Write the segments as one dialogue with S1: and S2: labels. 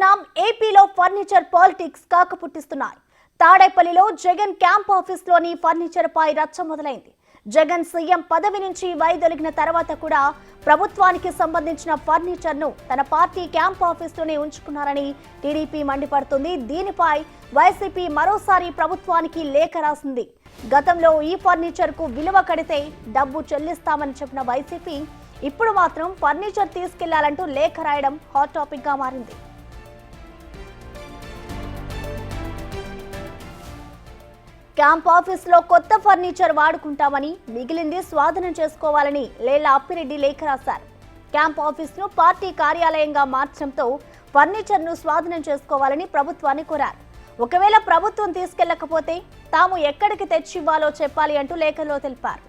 S1: చూస్తున్నాం. ఏపీలో furniture politics కాకపుట్టిస్తున్నాయి. తాడేపల్లిలో జగన్ క్యాంప్ ఆఫీస్లోని ఫర్నిచర్ పై రచ్చ మొదలైంది. జగన్ సీఎం పదవి నుంచి వైదొలిగిన తర్వాత కూడా ప్రభుత్వానికి సంబంధించిన ఫర్నిచర్ ను తన పార్టీ క్యాంప్ ఆఫీస్లోనే ఉంచుకున్నారని టీడీపీ మండిపడుతుంది. దీనిపై వైసీపీ మరోసారి ప్రభుత్వానికి లేఖ రాసింది. గతంలో ఈ ఫర్నిచర్ కు విలువ కడితే డబ్బు చెల్లిస్తామని చెప్పిన వైసీపీ ఇప్పుడు మాత్రం ఫర్నిచర్ తీసుకెళ్లాలంటూ లేఖ రాయడం హాట్ టాపిక్ గా మారింది. క్యాంప్ ఆఫీస్ లో కొత్త ఫర్నిచర్ వాడుకుంటామని, మిగిలింది స్వాధీనం చేసుకోవాలని లేళ్ల అప్పిరెడ్డి లేఖ రాశారు. క్యాంప్ ఆఫీస్ ను పార్టీ కార్యాలయంగా మార్చడంతో ఫర్నిచర్ ను స్వాధీనం చేసుకోవాలని ప్రభుత్వాన్ని కోరారు. ఒకవేళ ప్రభుత్వం తీసుకెళ్లకపోతే తాము ఎక్కడికి తెచ్చివ్వాలో చెప్పాలి అంటూ లేఖలో తెలిపారు.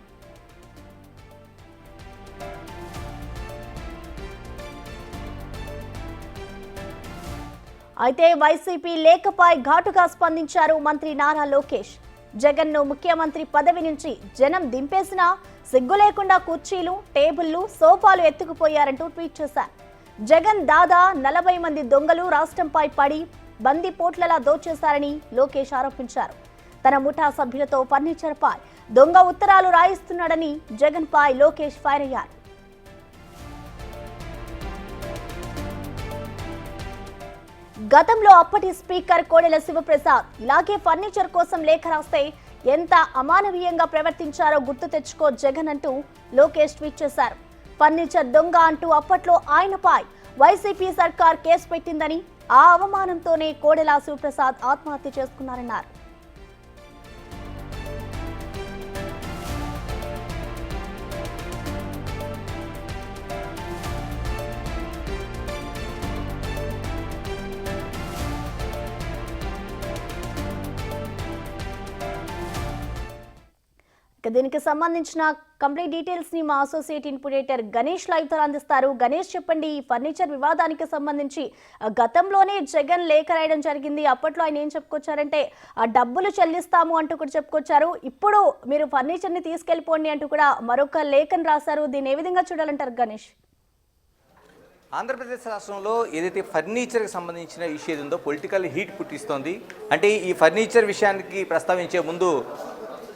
S1: అయితే వైసీపీ లేఖపై ఘాటుగా స్పందించారు మంత్రి నారా లోకేష్. జగన్ ను ముఖ్యమంత్రి పదవి నుంచి జనం దింపేసినా సిగ్గు లేకుండా కుర్చీలు, టేబుళ్లు, సోఫాలు ఎత్తుకుపోయారంటూ ట్వీట్ చేశారు. జగన్ దాదా 40 మంది దొంగలు రాష్ట్రంపై పడి బందిపోట్లలా దోచేశారని లోకేష్ ఆరోపించారు. తన ముఠా సభ్యులతో ఫర్నిచర్ పై దొంగ ఉత్తరాలు రాయిస్తున్నాడని జగన్ పై లోకేష్ ఫైర్ అయ్యారు. గతంలో అప్పటి స్పీకర్ కోడెల శివప్రసాద్ ఇలాగే ఫర్నిచర్ కోసం లేఖ రాస్తే ఎంత అమానవీయంగా ప్రవర్తించారో గుర్తు తెచ్చుకో జగన్ అంటూ లోకేష్ ట్వీట్ చేశారు. ఫర్నిచర్ దొంగ అంటూ అప్పట్లో ఆయనపై వైసీపీ సర్కార్ కేసు పెట్టిందని, ఆ అవమానంతోనే కోడెల శివప్రసాద్ ఆత్మహత్య చేసుకున్నారన్నారు. దీనికి సంబంధించిన కంప్లీట్ డీటెయిల్స్ ని మా అసోసియేట్ ఇన్పుడేటర్ గణేష్ లైవ్ తో అందిస్తారు. గణేష్, చెప్పండి, ఈ ఫర్నిచర్ వివాదానికి సంబంధించి గతంలోనే జగన్ లేఖ రాయడం జరిగింది. అప్పట్లో ఆయన ఏం చెప్పుకొచ్చారంటే డబ్బులు చెల్లిస్తాము అంటూ కూడా చెప్పుకొచ్చారు. ఇప్పుడు మీరు ఫర్నిచర్ ని తీసుకెళ్లిపోండి అంటూ కూడా మరొక లేఖను రాశారు. దీన్ని ఏ విధంగా చూడాలంటారు గణేష్?
S2: ఆంధ్రప్రదేశ్ రాష్ట్రంలో ఏదైతే ఫర్నిచర్కి సంబంధించిన ఇష్యూ ఏదో పొలిటికల్ హీట్ పుట్టిస్తోంది. అంటే ఈ ఫర్నిచర్ విషయానికి ప్రస్తావించే ముందు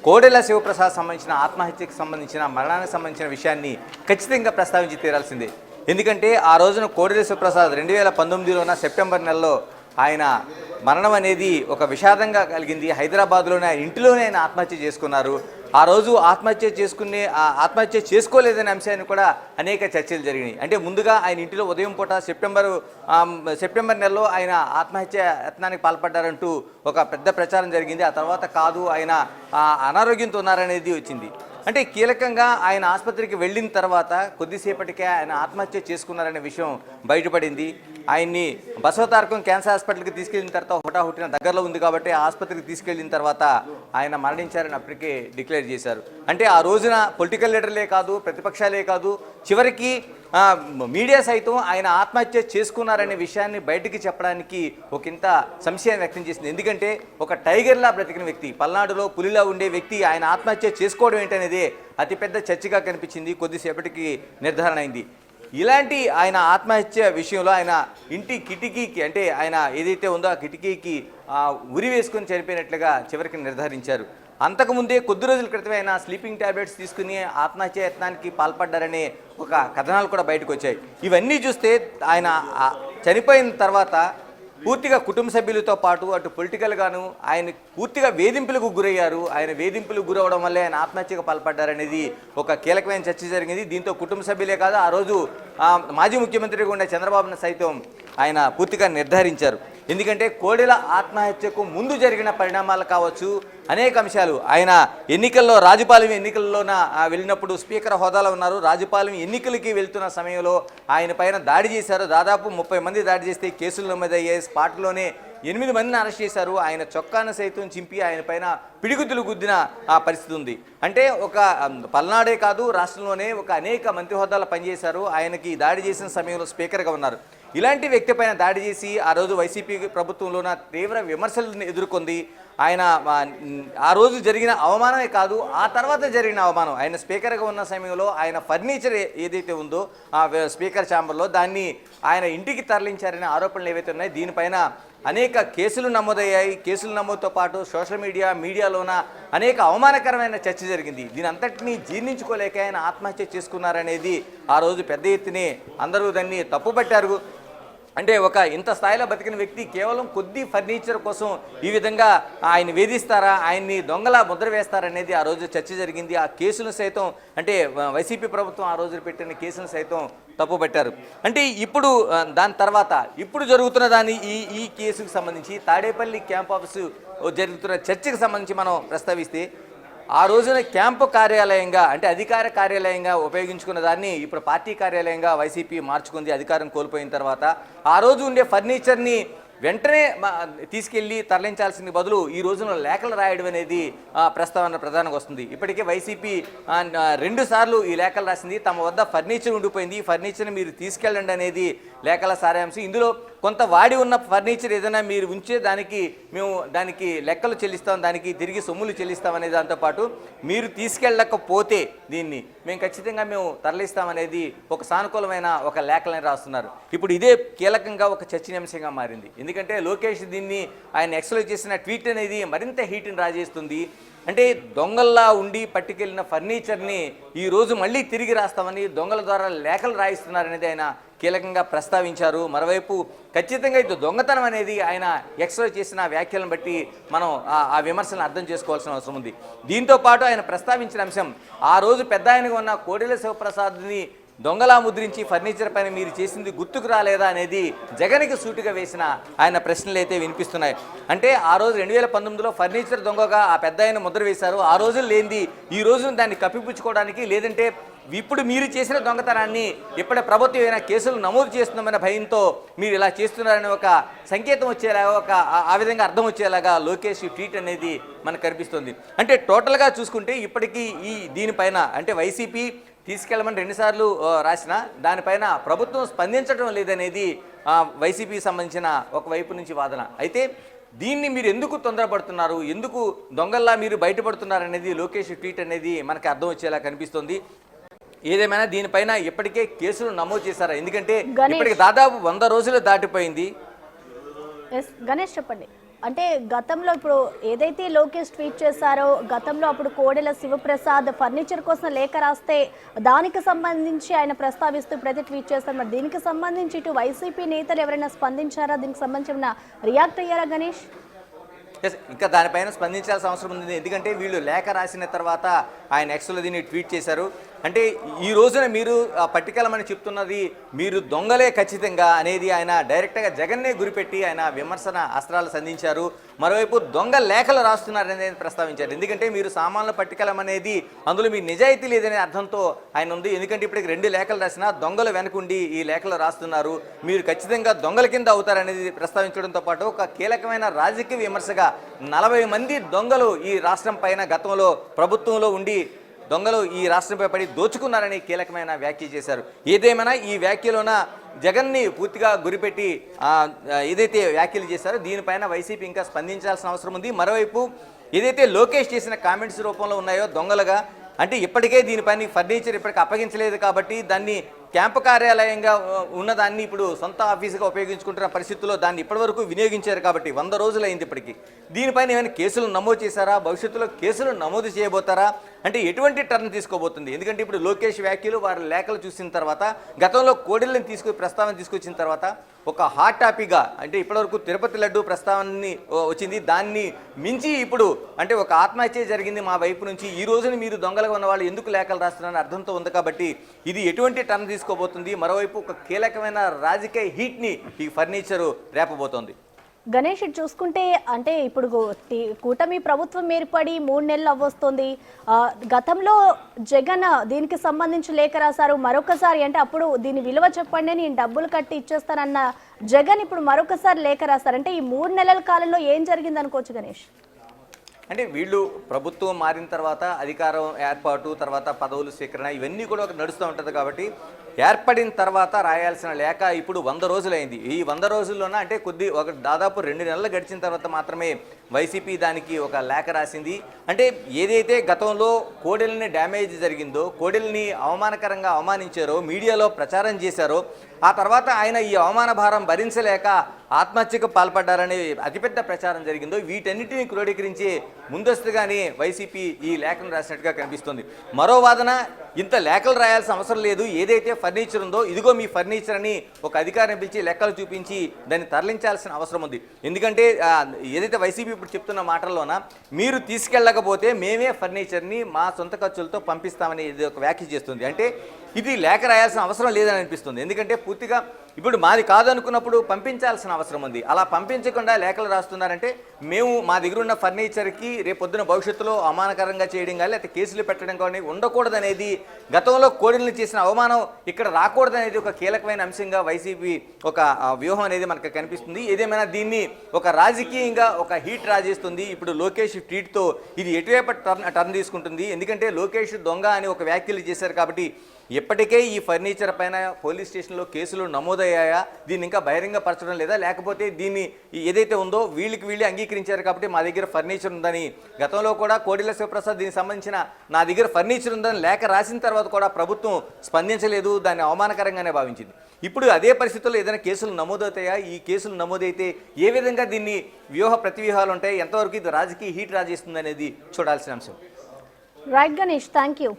S2: కోడెల శివప్రసాద్ సంబంధించిన ఆత్మహత్యకు సంబంధించిన మరణానికి సంబంధించిన విషయాన్ని ఖచ్చితంగా ప్రస్తావించి తీరాల్సిందే. ఎందుకంటే ఆ రోజున కోడెల శివప్రసాద్ 2019లోన సెప్టెంబర్ నెలలో ఆయన మరణం అనేది ఒక విషాదంగా కలిగింది. హైదరాబాద్లోనే ఆయన ఇంటిలోనే ఆయన ఆత్మహత్య చేసుకున్నారు. ఆ రోజు ఆత్మహత్య చేసుకోలేదనే అంశాన్ని కూడా అనేక చర్చలు జరిగినాయి. అంటే ముందుగా ఆయన ఇంటిలో ఉదయం పూట సెప్టెంబర్ నెలలో ఆయన ఆత్మహత్య యత్నానికి పాల్పడ్డారంటూ ఒక పెద్ద ప్రచారం జరిగింది. ఆ తర్వాత కాదు, ఆయన అనారోగ్యంతో ఉన్నారనేది వచ్చింది. అంటే కీలకంగా ఆయన ఆసుపత్రికి వెళ్ళిన తర్వాత కొద్దిసేపటికే ఆయన ఆత్మహత్య చేసుకున్నారనే విషయం బయటపడింది. ఆయన్ని బసవతారకం క్యాన్సర్ హాస్పిటల్కి తీసుకెళ్లిన తర్వాత హుటాహుటిన దగ్గరలో ఉంది కాబట్టి ఆసుపత్రికి తీసుకెళ్లిన తర్వాత ఆయన మరణించారని అప్పటికే డిక్లేర్ చేశారు. అంటే ఆ రోజున పొలిటికల్ లీడర్లే కాదు, ప్రతిపక్షాలే కాదు, చివరికి మీడియా సైతం ఆయన ఆత్మహత్య చేసుకున్నారనే విషయాన్ని బయటికి చెప్పడానికి ఒకంత సంశయాన్ని వ్యక్తం చేసింది. ఎందుకంటే ఒక టైగర్లా బ్రతికిన వ్యక్తి, పల్నాడులో పులిలా ఉండే వ్యక్తి ఆయన ఆత్మహత్య చేసుకోవడం ఏంటనేదే అతిపెద్ద చర్చగా కనిపించింది. కొద్దిసేపటికి నిర్ధారణ అయింది. ఇలాంటి ఆయన ఆత్మహత్య విషయంలో ఆయన ఇంటి కిటికీకి, అంటే ఆయన ఏదైతే ఉందో ఆ కిటికీకి ఉరి వేసుకొని చనిపోయినట్లుగా చివరికి నిర్ధారించారు. అంతకుముందే కొద్ది రోజుల క్రితమే ఆయన స్లీపింగ్ ట్యాబ్లెట్స్ తీసుకుని ఆత్మహత్య యత్నానికి పాల్పడ్డారనే ఒక కథనాలు కూడా బయటకు వచ్చాయి. ఇవన్నీ చూస్తే ఆయన చనిపోయిన తర్వాత పూర్తిగా కుటుంబ సభ్యులతో పాటు అటు పొలిటికల్గాను ఆయన పూర్తిగా వేధింపులకు గురయ్యారు. ఆయన వేధింపులకు గురవడం వల్లే ఆయన ఆత్మహత్యకు పాల్పడ్డారనేది ఒక కీలకమైన చర్చ జరిగింది. దీంతో కుటుంబ సభ్యులే కాదు, ఆ రోజు మాజీ ముఖ్యమంత్రిగా ఉండే చంద్రబాబును సైతం ఆయన పూర్తిగా నిర్ధారించారు. ఎందుకంటే కోడెల ఆత్మహత్యకు ముందు జరిగిన పరిణామాలు కావచ్చు, అనేక అంశాలు. ఆయన ఎన్నికల్లో రాజుపాలెం ఎన్నికల్లోన వెళ్ళినప్పుడు స్పీకర్ హోదాలో ఉన్నారు. రాజుపాలెం ఎన్నికలకి వెళ్తున్న సమయంలో ఆయన పైన దాడి చేశారు. దాదాపు 30 మంది దాడి చేస్తే కేసులు నమోదయ్యాయి. స్పాట్లోనే 8 మందిని అరెస్ట్ చేశారు. ఆయన చొక్కాను సైతం చింపి ఆయన పైన పిడిగుద్దులు గుద్దిన పరిస్థితి ఉంది. అంటే ఒక పల్నాడే కాదు, రాష్ట్రంలోనే ఒక అనేక మంత్రి హోదాలో పనిచేశారు. ఆయనకి దాడి చేసిన సమయంలో స్పీకర్గా ఉన్నారు. ఇలాంటి వ్యక్తి పైన దాడి చేసి ఆ రోజు వైసీపీ ప్రభుత్వంలోన తీవ్ర విమర్శలను ఎదుర్కొంది. ఆయన ఆ రోజు జరిగిన అవమానమే కాదు, ఆ తర్వాత జరిగిన అవమానం, ఆయన స్పీకర్గా ఉన్న సమయంలో ఆయన ఫర్నిచర్ ఏదైతే ఉందో ఆ స్పీకర్ ఛాంబర్లో దాన్ని ఆయన ఇంటికి తరలించారనే ఆరోపణలు ఏవైతే ఉన్నాయో దీనిపైన అనేక కేసులు నమోదయ్యాయి. కేసులు నమోదుతో పాటు సోషల్ మీడియాలోన అనేక అవమానకరమైన చర్చ జరిగింది. దీని అంతటినీ జీర్ణించుకోలేక ఆయన ఆత్మహత్య చేసుకున్నారనేది ఆ రోజు పెద్ద ఎత్తునే అందరూ దాన్ని తప్పుపట్టారు. అంటే ఒక ఇంత స్థాయిలో బతికిన వ్యక్తి కేవలం కొద్ది ఫర్నిచర్ కోసం ఈ విధంగా ఆయన వేధిస్తారా, ఆయన్ని దొంగలా ముద్ర వేస్తారనేది ఆ రోజు చర్చ జరిగింది. ఆ కేసును సైతం అంటే వైసీపీ ప్రభుత్వం ఆ రోజు పెట్టిన కేసును సైతం తప్పుపట్టారు. అంటే ఇప్పుడు దాని తర్వాత ఇప్పుడు జరుగుతున్న దాని ఈ కేసుకు సంబంధించి తాడేపల్లి క్యాంప్ ఆఫీసు జరుగుతున్న చర్చకు సంబంధించి మనం ప్రస్తావిస్తే ఆ రోజున క్యాంపు కార్యాలయంగా అంటే అధికార కార్యాలయంగా ఉపయోగించుకున్న దాన్ని ఇప్పుడు పార్టీ కార్యాలయంగా వైసీపీ మార్చుకుంది అధికారం కోల్పోయిన తర్వాత. ఆ రోజు ఉండే ఫర్నిచర్ని వెంటనే తీసుకెళ్లి తరలించాల్సిన బదులు ఈ రోజున లేఖలు రాయడం అనేది ప్రస్తావన ప్రధానంగా వస్తుంది. ఇప్పటికే వైసీపీ 2 సార్లు ఈ లేఖలు రాసింది. తమ వద్ద ఫర్నిచర్ ఉండిపోయింది, ఈ ఫర్నిచర్ని మీరు తీసుకెళ్ళండి అనేది లేఖల సారాంశం. ఇందులో కొంత వాడి ఉన్న ఫర్నిచర్ ఏదైనా మీరు ఉంచే మేము దానికి లెక్కలు చెల్లిస్తాం, దానికి తిరిగి సొమ్ములు చెల్లిస్తాం అనే దాంతోపాటు మీరు తీసుకెళ్ళకపోతే దీన్ని ఖచ్చితంగా మేము తరలిస్తామనేది ఒక సానుకూలమైన ఒక లేఖలని రాస్తున్నారు. ఇప్పుడు ఇదే కీలకంగా ఒక చర్చనీయాంశంగా మారింది. ఎందుకంటే లోకేష్ దీన్ని ఆయన ఎక్స్లో చేసిన ట్వీట్ అనేది మరింత హీట్ని రాజేస్తుంది. అంటే దొంగల్లా ఉండి పట్టుకెళ్ళిన ఫర్నిచర్ని ఈరోజు మళ్ళీ తిరిగి రాస్తామని దొంగల ద్వారా లేఖలు రాయిస్తున్నారనేది ఆయన కీలకంగా ప్రస్తావించారు. మరోవైపు ఖచ్చితంగా ఇది దొంగతనం అనేది ఆయన ఎక్స్లో చేసిన వ్యాఖ్యలను బట్టి మనం ఆ విమర్శలను అర్థం చేసుకోవాల్సిన అవసరం ఉంది. దీంతో పాటు ఆయన ప్రస్తావించిన అంశం ఆ రోజు పెద్ద ఆయనగా ఉన్న కోడెల శివప్రసాద్ని దొంగలా ముద్రించి ఫర్నిచర్ పైన మీరు చేసింది గుర్తుకు రాలేదా అనేది జగన్కి సూటిగా వేసిన ఆయన ప్రశ్నలు అయితే వినిపిస్తున్నాయి. అంటే ఆ రోజు 2019లో ఫర్నిచర్ దొంగగా ఆ పెద్ద ఆయన ముద్ర వేశారు. ఆ రోజు లేనిది ఈ రోజు దాన్ని కప్పిపుచ్చుకోవడానికి లేదంటే ఇప్పుడు మీరు చేసిన దొంగతనాన్ని ఇప్పటి ప్రభుత్వం ఏమైనా కేసులు నమోదు చేస్తున్నామన్న భయంతో మీరు ఇలా చేస్తున్నారనే ఒక సంకేతం వచ్చేలాగా ఆ విధంగా అర్థం వచ్చేలాగా లోకేష్ ట్వీట్ అనేది మనకు కనిపిస్తుంది. అంటే టోటల్గా చూసుకుంటే ఇప్పటికీ దీనిపైన అంటే వైసీపీ తీసుకెళ్ళమని 2 సార్లు రాసిన దానిపైన ప్రభుత్వం స్పందించడం లేదనేది వైసీపీకి సంబంధించిన ఒక వైపు నుంచి వాదన. అయితే దీన్ని మీరు ఎందుకు తొందరపడుతున్నారు, ఎందుకు దొంగల్లా మీరు బయటపడుతున్నారనేది లోకేష్ ట్వీట్ అనేది మనకు అర్థం వచ్చేలా కనిపిస్తుంది. ఏదేమైనా దీనిపైన ఇప్పటికే కేసులు నమోదు చేశారా? ఎందుకంటే ఇప్పటికి దాదాపు 100 రోజులు దాటిపోయింది.
S1: గణేష్ చెప్పండి. అంటే గతంలో ఇప్పుడు ఏదైతే లోకేష్ ట్వీట్ చేశారో గతంలో అప్పుడు కోడెల శివప్రసాద్ ఫర్నిచర్ కోసం లేఖ రాస్తే దానికి సంబంధించి ఆయన ప్రస్తావిస్తూ ప్రతి ట్వీట్ చేస్తారు. మరి దీనికి సంబంధించి ఇటు వైసీపీ నేతలు ఎవరైనా స్పందించారా, దీనికి సంబంధించిన రియాక్ట్ అయ్యారా గణేష్?
S2: ఇంకా దానిపైన స్పందించాల్సిన అవసరం ఉంది. ఎందుకంటే వీళ్ళు లేఖ రాసిన తర్వాత ఆయన ఎక్స్లో దీన్ని ట్వీట్ చేశారు. అంటే ఈ రోజున మీరు పట్టుకెళ్ళమని చెప్తున్నది మీరు దొంగలే ఖచ్చితంగా అనేది ఆయన డైరెక్ట్గా జగన్నే గురిపెట్టి ఆయన విమర్శన అస్త్రాలు సంధించారు. మరోవైపు దొంగ లేఖలు రాస్తున్నారనేది ప్రస్తావించారు. ఎందుకంటే మీరు సామాన్లు పట్టుకెళ్ళమనేది అందులో మీ నిజాయితీ లేదనే అర్థంతో ఆయన ఉంది. ఎందుకంటే ఇప్పటికి 2 లేఖలు రాసినా దొంగలు వెనకుండి ఈ లేఖలు రాస్తున్నారు, మీరు ఖచ్చితంగా దొంగల కింద అవుతారనేది ప్రస్తావించడంతో పాటు ఒక కీలకమైన రాజకీయ విమర్శగా 40 మంది దొంగలు ఈ రాష్ట్రం పైన గతంలో ప్రభుత్వంలో ఉండి దొంగలు ఈ రాష్ట్రంపై పడి దోచుకున్నారని కీలకమైన వ్యాఖ్య చేశారు. ఏదేమైనా ఈ వ్యాఖ్యలోన జగన్ని పూర్తిగా గురిపెట్టి ఏదైతే వ్యాఖ్యలు చేశారో దీనిపైన వైసీపీ ఇంకా స్పందించాల్సిన అవసరం ఉంది. మరోవైపు ఏదైతే లోకేష్ చేసిన కామెంట్స్ రూపంలో ఉన్నాయో దొంగలుగా, అంటే ఇప్పటికే దీనిపైన ఫర్నిచర్ ఇప్పటికి అప్పగించలేదు కాబట్టి దాన్ని క్యాంపు కార్యాలయంగా ఉన్నదాన్ని ఇప్పుడు సొంత ఆఫీసుగా ఉపయోగించుకుంటున్న పరిస్థితుల్లో దాన్ని ఇప్పటివరకు వినియోగించారు కాబట్టి 100 రోజులు అయింది. ఇప్పటికీ దీనిపైన ఏమైనా కేసులు నమోదు చేశారా, భవిష్యత్తులో కేసులు నమోదు చేయబోతారా, అంటే ఎటువంటి టర్న్ తీసుకోబోతుంది? ఎందుకంటే ఇప్పుడు లోకేష్ వ్యాఖ్యలు వారి లేఖలు చూసిన తర్వాత గతంలో కోడెలను ప్రస్తావన తీసుకొచ్చిన తర్వాత ఒక హాట్ టాపిక్గా అంటే ఇప్పటివరకు తిరుపతి లడ్డు ప్రస్తావనని వచ్చింది. దాన్ని మించి ఇప్పుడు అంటే ఒక ఆత్మహత్య జరిగింది మా వైపు నుంచి, ఈ రోజున మీరు దొంగలుగా ఉన్న వాళ్ళు ఎందుకు లేఖలు రాస్తున్నారని అర్థంతో ఉంది కాబట్టి ఇది ఎటువంటి టర్న్ తీసుకోబోతుంది? మరోవైపు ఒక కీలకమైన రాజకీయ హీట్ని ఈ ఫర్నిచరు రేపబోతోంది.
S1: గణేష్ చూసుకుంటే అంటే ఇప్పుడు కూటమి ప్రభుత్వం ఏర్పడి 3 నెలలు అవ్వొస్తుంది. గతంలో జగన్ దీనికి సంబంధించి లేఖ రాశారు. మరొకసారి అంటే అప్పుడు దీని విలువ చెప్పండి నేను డబ్బులు కట్టి ఇచ్చేస్తానన్న జగన్ ఇప్పుడు మరొకసారి లేఖ రాశారు. అంటే ఈ 3 నెలల కాలంలో ఏం జరిగింది అనుకోవచ్చు గణేష్?
S2: అంటే వీళ్ళు ప్రభుత్వం మారిన తర్వాత అధికారం ఏర్పాటు తర్వాత పదవులు స్వీకరణ ఇవన్నీ కూడా నడుస్తూ ఉంటుంది కాబట్టి ఏర్పడిన తర్వాత రాయాల్సిన లేఖ ఇప్పుడు 100 రోజులైంది. ఈ 100 రోజుల్లోన అంటే దాదాపు 2 నెలలు గడిచిన తర్వాత మాత్రమే వైసీపీ దానికి ఒక లేఖ రాసింది. అంటే ఏదైతే గతంలో కోడెల్ని డ్యామేజ్ జరిగిందో, కోడెల్ని అవమానకరంగా అవమానించారో, మీడియాలో ప్రచారం చేశారో, ఆ తర్వాత ఆయన ఈ అవమాన భారం భరించలేక ఆత్మహత్యకు పాల్పడ్డారనే అతిపెద్ద ప్రచారం జరిగిందో, వీటన్నిటిని క్రోడీకరించి ముందస్తుగానే వైసీపీ ఈ లేఖను రాసినట్టుగా కనిపిస్తుంది. మరో వాదన, ఇంత లేఖలు రాయాల్సిన అవసరం లేదు, ఏదైతే ఫర్నిచర్ ఉందో ఇదిగో మీ ఫర్నిచర్ అని ఒక అధికారిని పిలిచి లెక్కలు చూపించి దాన్ని తరలించాల్సిన అవసరం ఉంది. ఎందుకంటే ఏదైతే వైసీపీ ఇప్పుడు చెప్తున్న మాటల్లోన మీరు తీసుకెళ్ళకపోతే మేమే ఫర్నిచర్ని మా సొంత ఖర్చులతో పంపిస్తామని ఇది ఒక వ్యాఖ్య చేస్తుంది. అంటే ఇది లేఖ రాయాల్సిన అవసరం లేదని అనిపిస్తుంది. ఎందుకంటే పూర్తిగా ఇప్పుడు మాది కాదనుకున్నప్పుడు పంపించాల్సిన అవసరం ఉంది. అలా పంపించకుండా లేఖలు రాస్తున్నారంటే మేము మా దగ్గర ఉన్న ఫర్నిచర్కి రేపొద్దున భవిష్యత్తులో అవమానకరంగా చేయడం కానీ లేకపోతే కేసులు పెట్టడం కానీ ఉండకూడదనేది, గతంలో కోడెలను చేసిన అవమానం ఇక్కడ రాకూడదనేది ఒక కీలకమైన అంశంగా వైసీపీ ఒక వ్యూహం అనేది మనకు కనిపిస్తుంది. ఏదేమైనా దీన్ని ఒక రాజకీయంగా ఒక హీట్ రాజేస్తుంది. ఇప్పుడు లోకేష్ ట్వీట్తో ఇది ఎటువైపు టర్న్ తీసుకుంటుంది. ఎందుకంటే లోకేష్ దొంగ అని ఒక వ్యాఖ్యలు చేశారు కాబట్టి ఇప్పటికే ఈ ఫర్నిచర్ పైన పోలీస్ స్టేషన్లో కేసులు నమోదయ్యాయా, దీన్ని ఇంకా బహిరంగపరచడం లేదా, లేకపోతే దీన్ని ఏదైతే ఉందో వీళ్ళే అంగీకరించారు కాబట్టి మా దగ్గర ఫర్నిచర్ ఉందని, గతంలో కూడా కోడెల శివప్రసాద్ దీనికి సంబంధించిన నా దగ్గర ఫర్నిచర్ ఉందని లేఖ రాసిన తర్వాత కూడా ప్రభుత్వం స్పందించలేదు, దాన్ని అవమానకరంగానే భావించింది. ఇప్పుడు అదే పరిస్థితుల్లో ఏదైనా కేసులు నమోదవుతాయా, ఈ కేసులు నమోదైతే ఏ విధంగా దీన్ని ప్రతివ్యూహాలు ఉంటాయి, ఎంతవరకు ఇది రాజకీయ హీట్ రాజేస్తుంది అనేది చూడాల్సిన అంశం.
S1: Right Ganesh, thank you.